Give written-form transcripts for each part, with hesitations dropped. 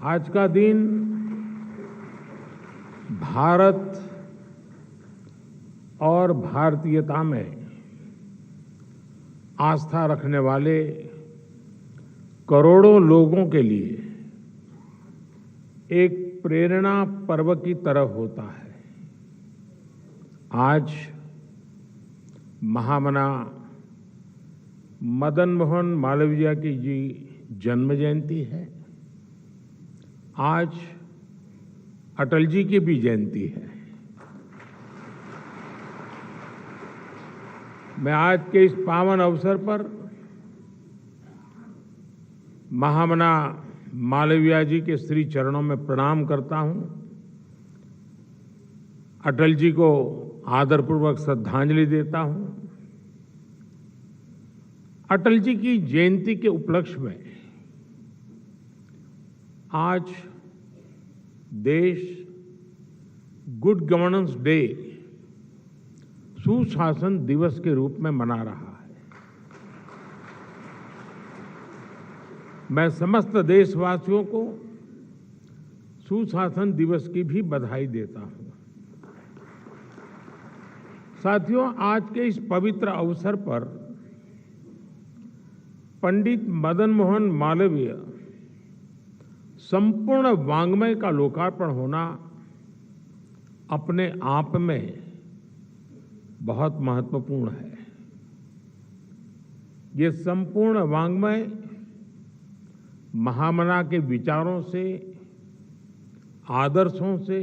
आज का दिन भारत और भारतीयता में आस्था रखने वाले करोड़ों लोगों के लिए एक प्रेरणा पर्व की तरह होता है। आज महामना मदन मोहन मालवीय की जी जन्म जयंती है। आज अटल जी की भी जयंती है। मैं आज के इस पावन अवसर पर महामना मालवीय जी के श्री चरणों में प्रणाम करता हूं। अटल जी को आदरपूर्वक श्रद्धांजलि देता हूं। अटल जी की जयंती के उपलक्ष्य में आज देश गुड गवर्नेंस डे, सुशासन दिवस के रूप में मना रहा है। मैं समस्त देशवासियों को सुशासन दिवस की भी बधाई देता हूं। साथियों, आज के इस पवित्र अवसर पर पंडित मदन मोहन मालवीय संपूर्ण वाङ्मय का लोकार्पण होना अपने आप में बहुत महत्वपूर्ण है। ये संपूर्ण वाङ्मय महामना के विचारों से, आदर्शों से,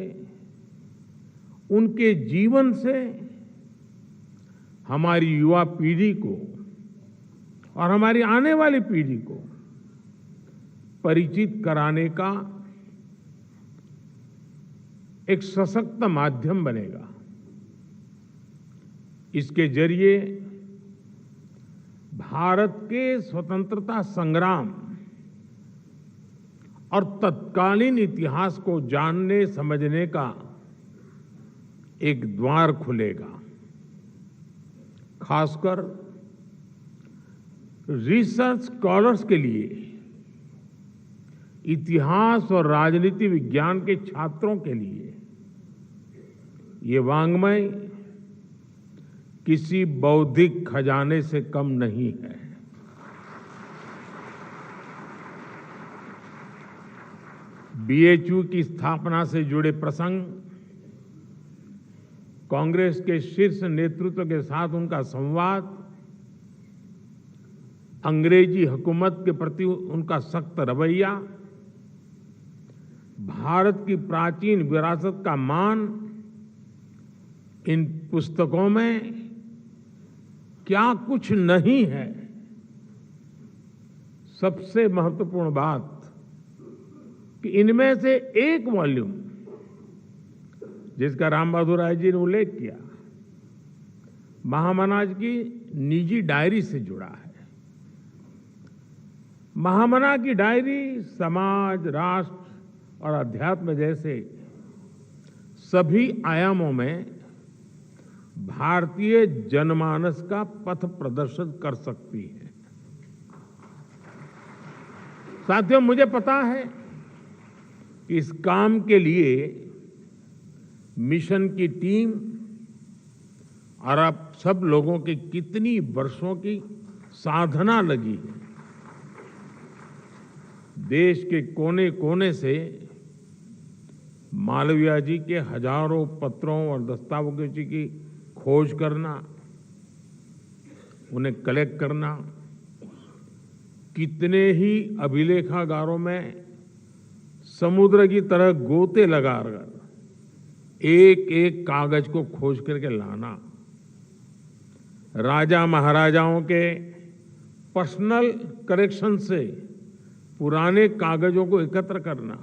उनके जीवन से हमारी युवा पीढ़ी को और हमारी आने वाली पीढ़ी को परिचित कराने का एक सशक्त माध्यम बनेगा। इसके जरिए भारत के स्वतंत्रता संग्राम और तत्कालीन इतिहास को जानने समझने का एक द्वार खुलेगा। खासकर रिसर्च स्कॉलर्स के लिए, इतिहास और राजनीति विज्ञान के छात्रों के लिए ये वाङ्मय किसी बौद्धिक खजाने से कम नहीं है। बीएचयू की स्थापना से जुड़े प्रसंग, कांग्रेस के शीर्ष नेतृत्व के साथ उनका संवाद, अंग्रेजी हुकूमत के प्रति उनका सख्त रवैया, भारत की प्राचीन विरासत का मान, इन पुस्तकों में क्या कुछ नहीं है। सबसे महत्वपूर्ण बात कि इनमें से एक वॉल्यूम, जिसका राम बहादुर राय जी ने उल्लेख किया, महामना की निजी डायरी से जुड़ा है। महामना की डायरी समाज, राष्ट्र और अध्यात्म जैसे सभी आयामों में भारतीय जनमानस का पथ प्रदर्शन कर सकती है। साथियों, मुझे पता है कि इस काम के लिए मिशन की टीम और आप सब लोगों की कितनी वर्षों की साधना लगी है। देश के कोने कोने से मालवीय जी के हजारों पत्रों और दस्तावेजों की खोज करना, उन्हें कलेक्ट करना, कितने ही अभिलेखागारों में समुद्र की तरह गोते लगाकर एक एक कागज को खोज करके लाना, राजा महाराजाओं के पर्सनल कलेक्शन से पुराने कागजों को एकत्र करना,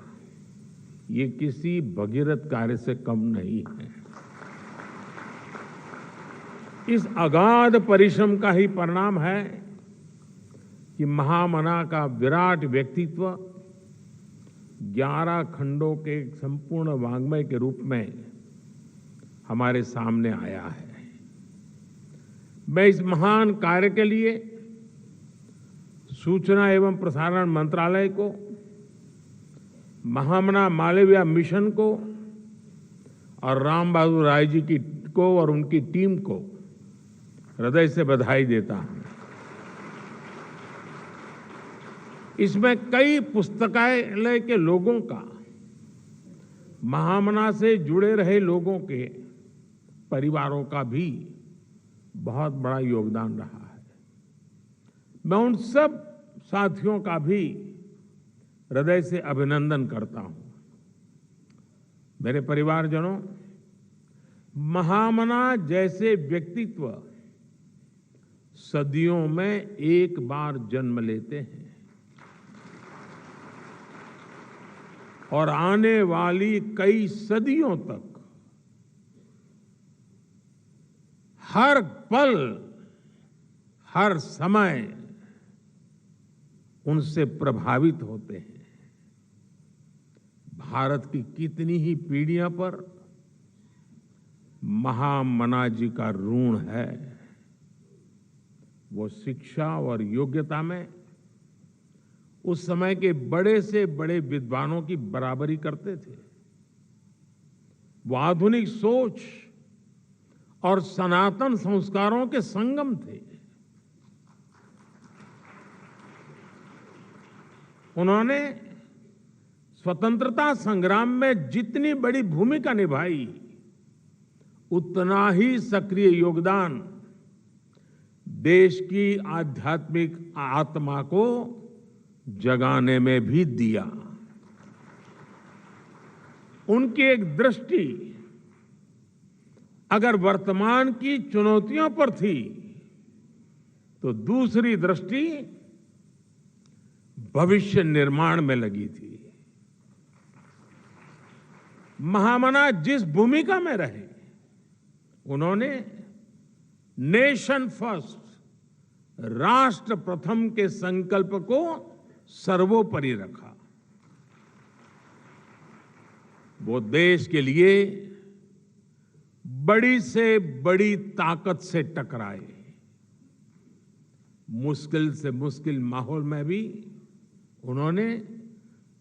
ये किसी भगीरथ कार्य से कम नहीं है। इस अगाध परिश्रम का ही परिणाम है कि महामना का विराट व्यक्तित्व 11 खंडों के संपूर्ण वाङ्मय के रूप में हमारे सामने आया है। मैं इस महान कार्य के लिए सूचना एवं प्रसारण मंत्रालय को महामना मालवीय मिशन को और राम बहादुर राय जी को और उनकी टीम को हृदय से बधाई देता हूं। इसमें कई पुस्तकालय के लोगों का, महामना से जुड़े रहे लोगों के परिवारों का भी बहुत बड़ा योगदान रहा है। मैं उन सब साथियों का भी हृदय से अभिनंदन करता हूं। मेरे परिवारजनों, महामना जैसे व्यक्तित्व सदियों में एक बार जन्म लेते हैं और आने वाली कई सदियों तक हर पल, हर समय उनसे प्रभावित होते हैं। भारत की कितनी ही पीढ़ियों पर महामना जी का ऋण है। वो शिक्षा और योग्यता में उस समय के बड़े से बड़े विद्वानों की बराबरी करते थे। वो आधुनिक सोच और सनातन संस्कारों के संगम थे। उन्होंने स्वतंत्रता संग्राम में जितनी बड़ी भूमिका निभाई, उतना ही सक्रिय योगदान देश की आध्यात्मिक आत्मा को जगाने में भी दिया। उनकी एक दृष्टि अगर वर्तमान की चुनौतियों पर थी, तो दूसरी दृष्टि भविष्य निर्माण में लगी थी। महामना जिस भूमिका में रहे, उन्होंने नेशन फर्स्ट, राष्ट्र प्रथम के संकल्प को सर्वोपरि रखा। वो देश के लिए बड़ी से बड़ी ताकत से टकराए। मुश्किल से मुश्किल माहौल में भी उन्होंने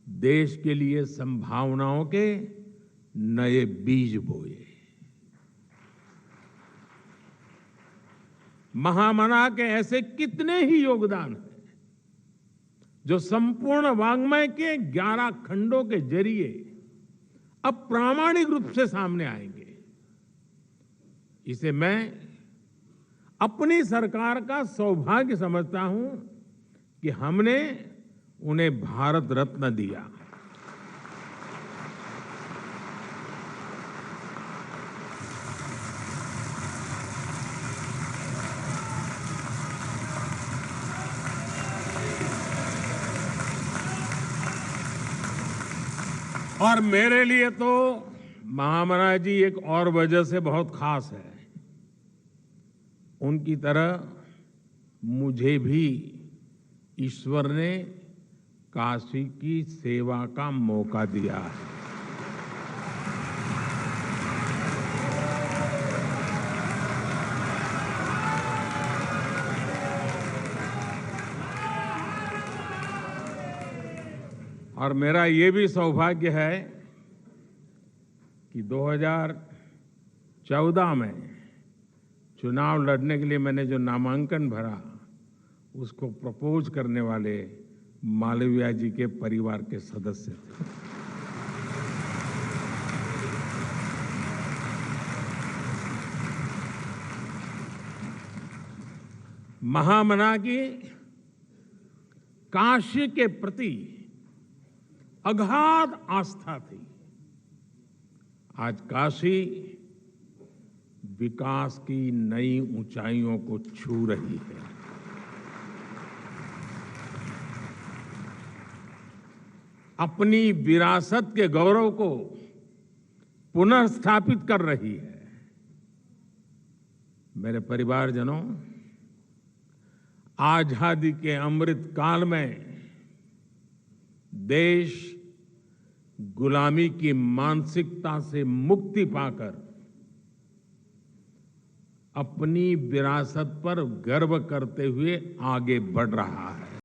देश के लिए संभावनाओं के नए बीज बोए। महामना के ऐसे कितने ही योगदान हैं जो संपूर्ण वाङ्मय के 11 खंडों के जरिए अब प्रामाणिक रूप से सामने आएंगे। इसे मैं अपनी सरकार का सौभाग्य समझता हूं कि हमने उन्हें भारत रत्न दिया। और मेरे लिए तो महामना जी एक और वजह से बहुत खास है। उनकी तरह मुझे भी ईश्वर ने काशी की सेवा का मौका दिया है। और मेरा ये भी सौभाग्य है कि 2014 में चुनाव लड़ने के लिए मैंने जो नामांकन भरा, उसको प्रपोज करने वाले मालवीय जी के परिवार के सदस्य थे। महामना की काशी के प्रति अगाध आस्था थी। आज काशी विकास की नई ऊंचाइयों को छू रही है। अपनी विरासत के गौरव को पुनर्स्थापित कर रही है। मेरे परिवारजनों, आजादी के अमृत काल में देश गुलामी की मानसिकता से मुक्ति पाकर अपनी विरासत पर गर्व करते हुए आगे बढ़ रहा है।